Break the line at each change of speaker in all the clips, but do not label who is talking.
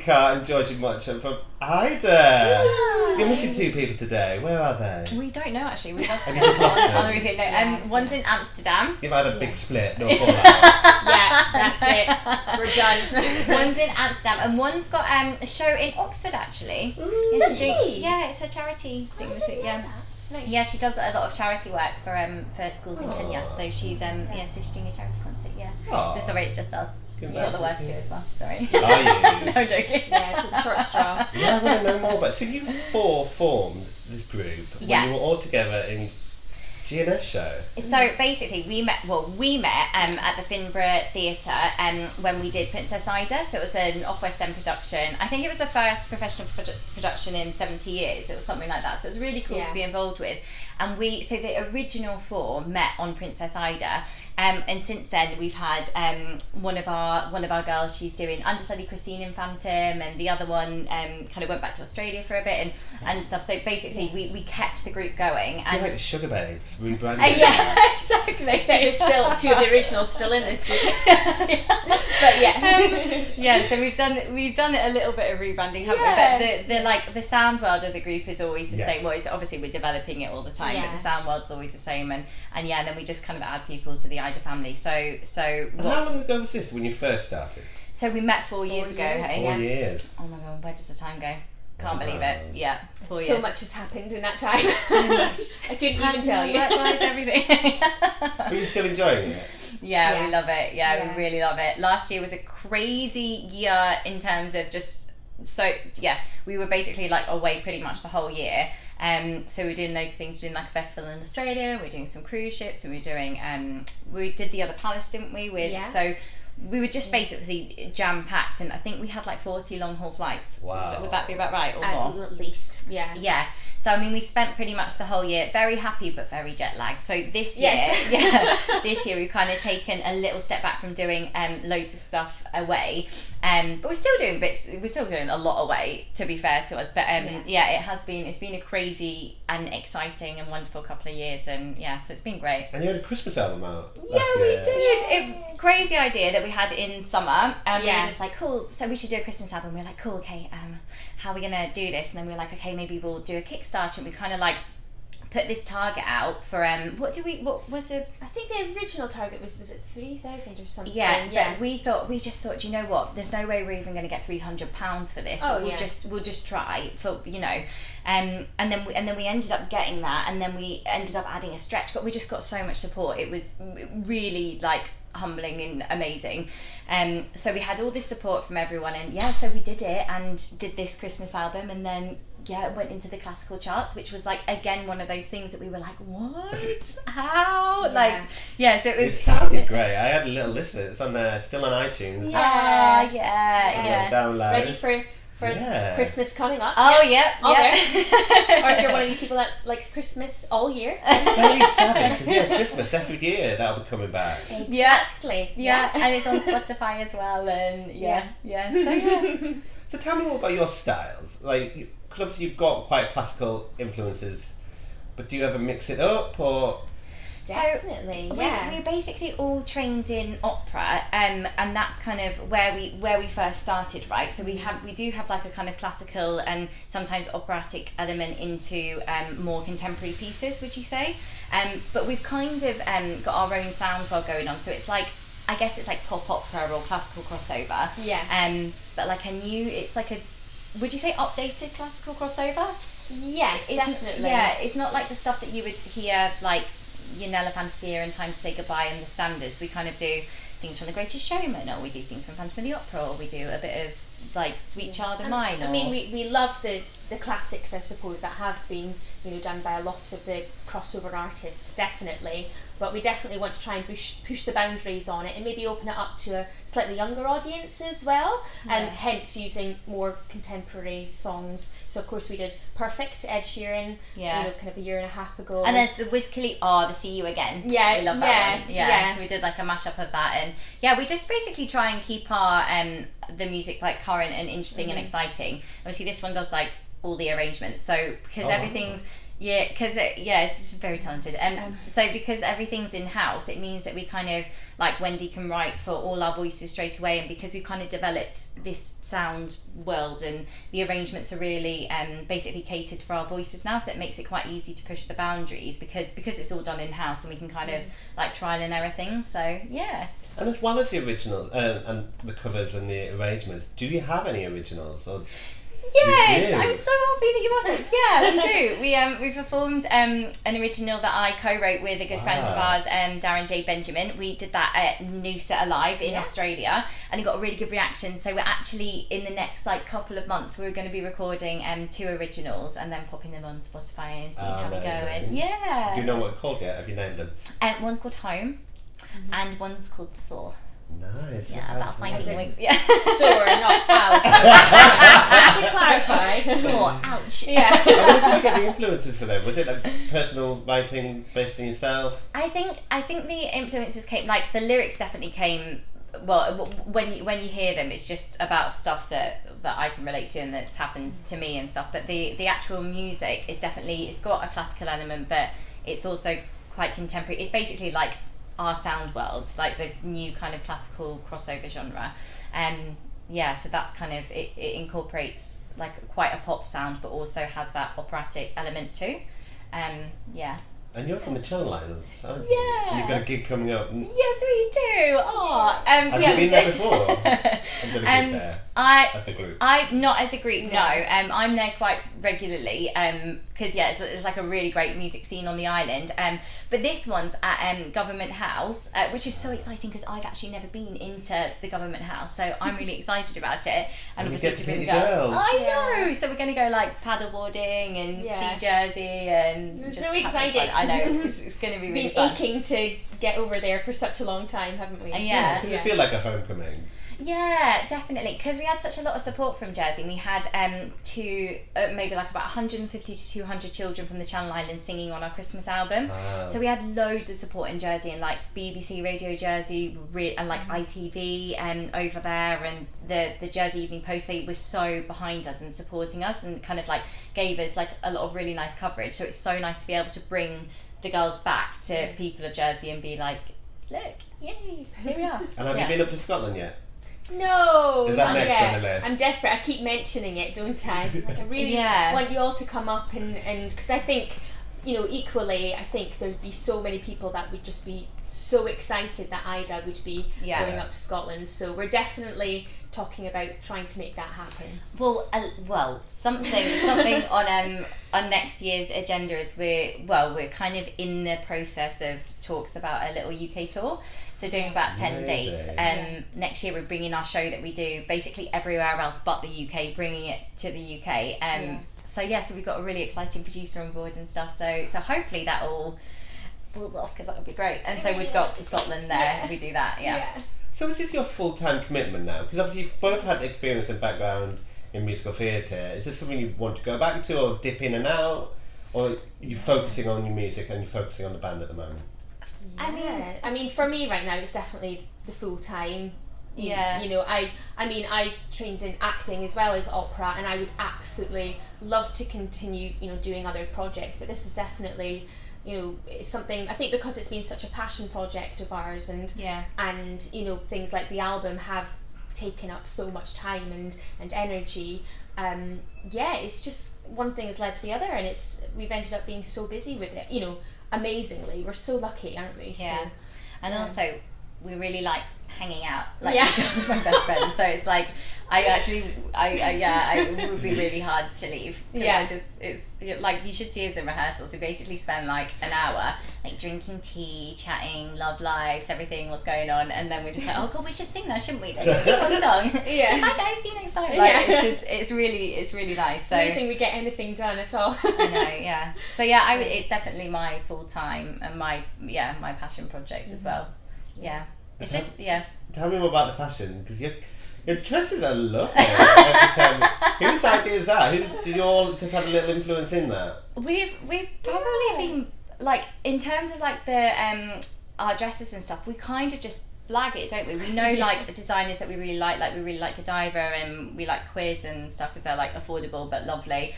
Carr and Georgi Mottram from Ida. You're missing two people today. Where are they?
We don't know actually. We lost them.
Have you just lost them?
No, one's in Amsterdam.
You've had a big split. No fallout.
Yeah, that's it. We're done.
One's in Amsterdam and one's got a show in Oxford actually.
Does she?
Yeah, it's her charity thing.
Nice.
Yeah, she does a lot of charity work for schools in Kenya. So she's so she's doing a charity concert. Yeah.
Aww.
So sorry, it's just us. You've got the worst two as well. Sorry.
Are you?
No, joking.
Yeah, short straw.
Yeah, I want to know more about. So you four formed this group when you were all together in G&S show.
So basically, we met at the Finborough Theatre when we did Princess Ida. So it was an Off West End production. I think it was the first professional production in 70 years. It was something like that. So it was really cool to be involved with. And so the original four met on Princess Ida. And since then we've had one of our girls. She's doing understudy Christine in Phantom, and the other one kind of went back to Australia for a bit and stuff. So basically, we kept the group going.
So
and
like the Sugar Babes rebranded.
Yeah, exactly.
Except there's still two of the originals still in this group. But yeah,
so we've done it a little bit of rebranding, haven't we? But the sound world of the group is always the same. Well, it's obviously we're developing it all the time, but the sound world's always the same. And then we just kind of add people to the Ida family. So
and how long ago was this when you first started?
So we met 4 years ago. Hey?
4 years.
Oh my god, where does the time go? Can't believe it. Yeah, 4 years.
So much has happened in that time. So much. I couldn't even tell you.
Work-wise, everything.
Are you still enjoying it?
Yeah, we love it. Yeah, we really love it. Last year was a crazy year in terms of just we were basically like away pretty much the whole year. So we're doing those things. We're doing like a festival in Australia. We're doing some cruise ships, and we're doing we did the other palace, didn't we? So we were just basically jam packed, and I think we had like 40 long haul flights.
Wow.
So would that be about right or more?
At least, yeah.
Yeah. So I mean, we spent pretty much the whole year very happy, but very jet lagged. So this year, this year we've kind of taken a little step back from doing loads of stuff away, but we're still doing bits. We're still doing a lot away, to be fair to us. But it's been a crazy and exciting and wonderful couple of years, and so it's been great.
And you had a Christmas album out.
Yeah, we did. Crazy idea that we had in summer. We were just like, cool. So we should do a Christmas album. We were like, cool. Okay. How are we gonna do this? And then we were like, okay, maybe we'll do a Kickstarter. And we kind of like put this target out for what was the?
I think the original target was it 3,000 or something?
Yeah. But we just thought, you know what? There's no way we're even going to get £300 for this.
Oh,
We'll just try for and then we ended up getting that, and then we ended up adding a stretch. But we just got so much support. It was really like humbling and amazing. So we had all this support from everyone, and so we did it and did this Christmas album, and then it went into the classical charts, which was like again one of those things that we were like, what? How? So it
sounded great. I had a little listen. It's on still on iTunes. Download.
Ready for Christmas coming up.
Oh yeah.
Or if you're one of these people that likes Christmas all year.
Very savvy, because Christmas every year that'll be coming back.
Exactly.
Yeah, and it's on Spotify as well, and
So tell me more about your styles. Like, because obviously you've got quite classical influences, but do you ever mix it up or?
Definitely,
we're basically all trained in opera, and that's kind of where we first started, right? So we do have like a kind of classical and sometimes operatic element into more contemporary pieces, would you say? But we've kind of got our own sound well going on. So it's like, I guess it's like pop opera or classical crossover.
Yeah.
But like it's like would you say updated classical crossover?
Yes, definitely.
Yeah, it's not like the stuff that you would hear like your Nella Fantasia and Time to Say Goodbye and the standards. We kind of do things from The Greatest Showman, or we do things from Phantom of the Opera, or we do a bit of like Sweet Child of Mine.
I mean, we love the classics, I suppose, that have been done by a lot of the crossover artists, definitely. But we definitely want to try and push the boundaries on it, and maybe open it up to a slightly younger audience as well, and hence using more contemporary songs. So of course we did Perfect, Ed Sheeran, kind of a year and a half ago.
And there's the Wiz Khalifa, the See You Again.
Yeah,
we love that one. Yeah. So we did like a mashup of that, and we just basically try and keep our the music like current and interesting and exciting. Obviously this one does like all the arrangements, so because everything's Yeah, because it's very talented. So because everything's in-house, it means that we kind of, like Wendy can write for all our voices straight away, and because we've kind of developed this sound world and the arrangements are really basically catered for our voices now, so it makes it quite easy to push the boundaries because it's all done in-house and we can kind of like trial and error things, so yeah.
And as well as the original and the covers and the arrangements, do you have any originals? Or
yes, I'm so happy that you asked. Yeah, we do. We performed an original that I co-wrote with a good friend of ours, Darren J. Benjamin. We did that at Noosa Alive in Australia, and it got a really good reaction. So we're actually in the next like couple of months we're going to be recording 2 originals and then popping them on Spotify and seeing how we go. And yeah.
Do you know what it's called yet? Have you named them?
One's called Home, and one's called Soar.
Nice.
Yeah, about finding wings. Yeah.
Sore, not ouch. Just to clarify.
Sore, ouch.
Yeah.
Where did you get the influences for them? Was it like personal writing based on yourself?
I think the influences came, like the lyrics definitely came. Well, when you hear them, it's just about stuff that I can relate to and that's happened to me and stuff. But the actual music is definitely, it's got a classical element, but it's also quite contemporary. It's basically like our sound world, like the new kind of classical crossover genre. So that's kind of it incorporates like quite a pop sound but also has that operatic element too.
And you're from the Channel Islands, aren't you?
Yeah.
You've got a gig coming up.
Yes, we do. Oh,
have you been there before? I'm going to gig there. As a group.
Not as a group, no. I'm there quite regularly because it's like a really great music scene on the island. But this one's at Government House, which is so exciting because I've actually never been into the Government House, so I'm really excited about it.
And
obviously
you get to meet the girls.
I know. So we're going to go like paddleboarding and see Jersey and.
I'm
just
so
have
excited.
fun. I know it's going to be really
been
fun.
aching to get over there for such a long time, haven't we?
Yeah.
Does it feel like a homecoming?
Yeah, definitely, because we had such a lot of support from Jersey. We had maybe like about 150 to 200 children from the Channel Islands singing on our Christmas album. So we had loads of support in Jersey, and like BBC Radio Jersey and like ITV over there, and the Jersey Evening Post, they were so behind us and supporting us and kind of like gave us like a lot of really nice coverage. So it's so nice to be able to bring the girls back to people of Jersey and be like, look, yay, here we are.
And have you been up to Scotland yet?
No,
is that
not
next
yet.
on the list?
I'm desperate. I keep mentioning it, don't I? Like I really want you all to come up and because I think, equally, I think there'd be so many people that would just be so excited that Ida would be going up to Scotland. So we're definitely talking about trying to make that happen.
Well, something on next year's agenda is we're kind of in the process of talks about a little UK tour. So doing about 10 dates. Next year we're bringing our show that we do basically everywhere else but the UK, bringing it to the UK. So we've got a really exciting producer on board and stuff. So hopefully that all pulls off because that would be great. And so we'd go up to Scotland there and we do that. Yeah.
So is this your full-time commitment now? Because obviously you've both had experience and background in musical theatre. Is this something you want to go back to or dip in and out? Or are you focusing on your music and you're focusing on the band at the moment?
I mean, for me right now, it's definitely the full time. I trained in acting as well as opera, and I would absolutely love to continue, doing other projects. But this is definitely, it's something I think because it's been such a passion project of ours, and things like the album have taken up so much time and energy. It's just one thing has led to the other, and we've ended up being so busy with it. Amazingly, we're so lucky, aren't we?
Yeah, and also we really like hanging out, because of my best friend. So it's like it would be really hard to leave. It's like you should see us in rehearsals. We basically spend like an hour like drinking tea, chatting, love lives, everything, what's going on, and then we're just like, oh god, we should sing now, shouldn't we? Let's just sing one song. Bye guys, see you next time. It's really nice. So
amazing we get anything done at all.
I know, So it's definitely my full time and my passion project as well. Yeah. It's
Tell me more about the fashion, because your dresses are lovely. Whose idea is that? Did you all just have a little influence in that?
We've probably been like, in terms of like the our dresses and stuff, we kind of just blag it, don't we? We know like designers that we really like we really like Godiva, and we like Quiz and stuff because they're like affordable but lovely.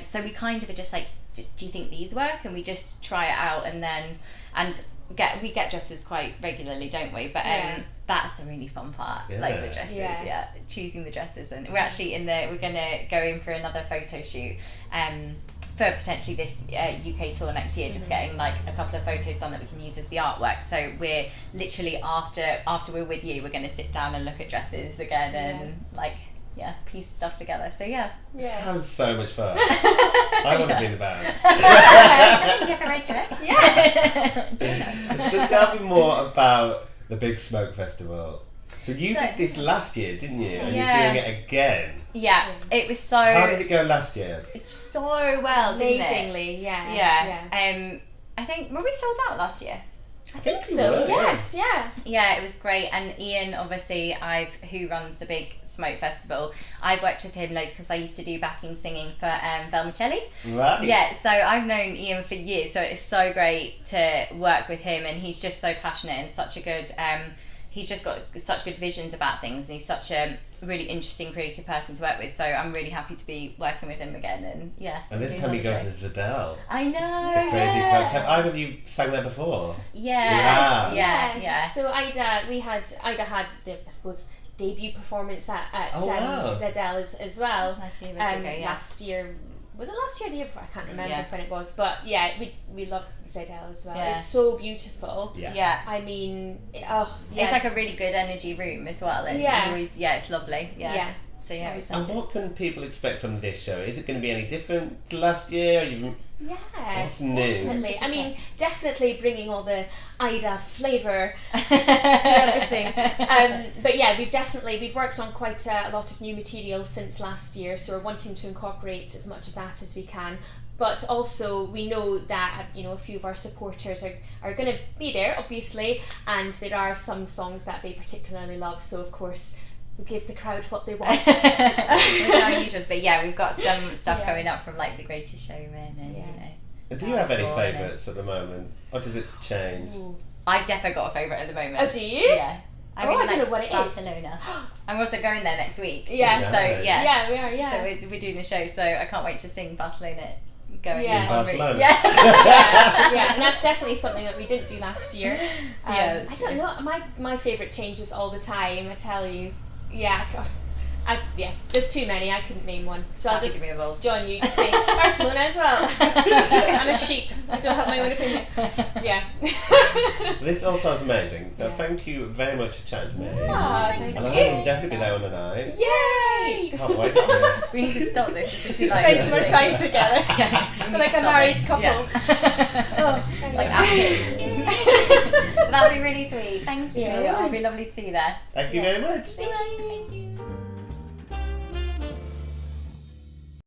So we kind of are just like do you think these work? And we just try it out, and then we get dresses quite regularly, don't we? But that's the really fun part, like the dresses, choosing the dresses. And we're actually we're gonna go in for another photo shoot for potentially this UK tour next year, just getting like a couple of photos done that we can use as the artwork. So we're literally after we're with you, we're going to sit down and look at dresses again and like piece stuff together. So
sounds so much fun. I want to be in the band.
Do you have a red dress?
So tell me more about the Big Smoke Festival. So you did this last year, didn't you? And you're doing it again.
Yeah, it was so...
How did it go last year?
It's so well, didn't it?
Amazingly,
Yeah. I think, were we sold out last year?
I think so, yes,
Yeah, it was great. And Ian, obviously, who runs the Big Smoke Festival, I've worked with him loads because I used to do backing singing for Vermicelli.
Right.
Yeah, so I've known Ian for years, so it's so great to work with him, and he's just so passionate and such a good... he's just got such good visions about things, and he's such a really interesting creative person to work with, so I'm really happy to be working with him again. And
this time you go to Zedel.
I know,
the crazy clubs. Have either of you sang there before?
Yes. Yeah.
So Ida had the, I suppose, debut performance at Zedel as well. Last year. Was it last year or the year before? I can't remember when it was. But we love Zedel as well. It's so beautiful.
Yeah.
I mean,
it's like a really good energy room as well. And it's lovely. Yeah. So
and what can people expect from this show? Is it going to be any different to last year?
Yes,
new?
Definitely. I mean, definitely bringing all the Ida flavour to everything. But we've worked on quite a lot of new material since last year, so we're wanting to incorporate as much of that as we can. But also we know that a few of our supporters are going to be there, obviously, and there are some songs that they particularly love. So of course, we give the crowd what they want.
With our usuals, but we've got some stuff coming up from like The Greatest Showman, and
Do you have any favourites at the moment, or does it change?
Ooh. I've definitely got a favourite at the moment.
Oh, do you?
Yeah.
I don't know what it is.
Barcelona. I'm also going there next week.
Yeah.
So
we are. Yeah.
So we're doing a show, so I can't wait to sing Barcelona. Going
in Barcelona.
And that's definitely something that we didn't do last year. I don't know. My favourite changes all the time. I tell you. There's too many. I couldn't name one, so I'll just John. You just say Barcelona as well. I'm a sheep. I don't have my own opinion.
This all sounds amazing. So thank you very much for chatting to me.
Thank
and I hope you'll definitely be there on the night.
Yay!
Can't wait to see it.
We need to stop this.
We spend too much time together. We're like a married couple.
Like that'll be really sweet. Thank you. It'll be lovely to see you there.
Thank you very much.
Thank you.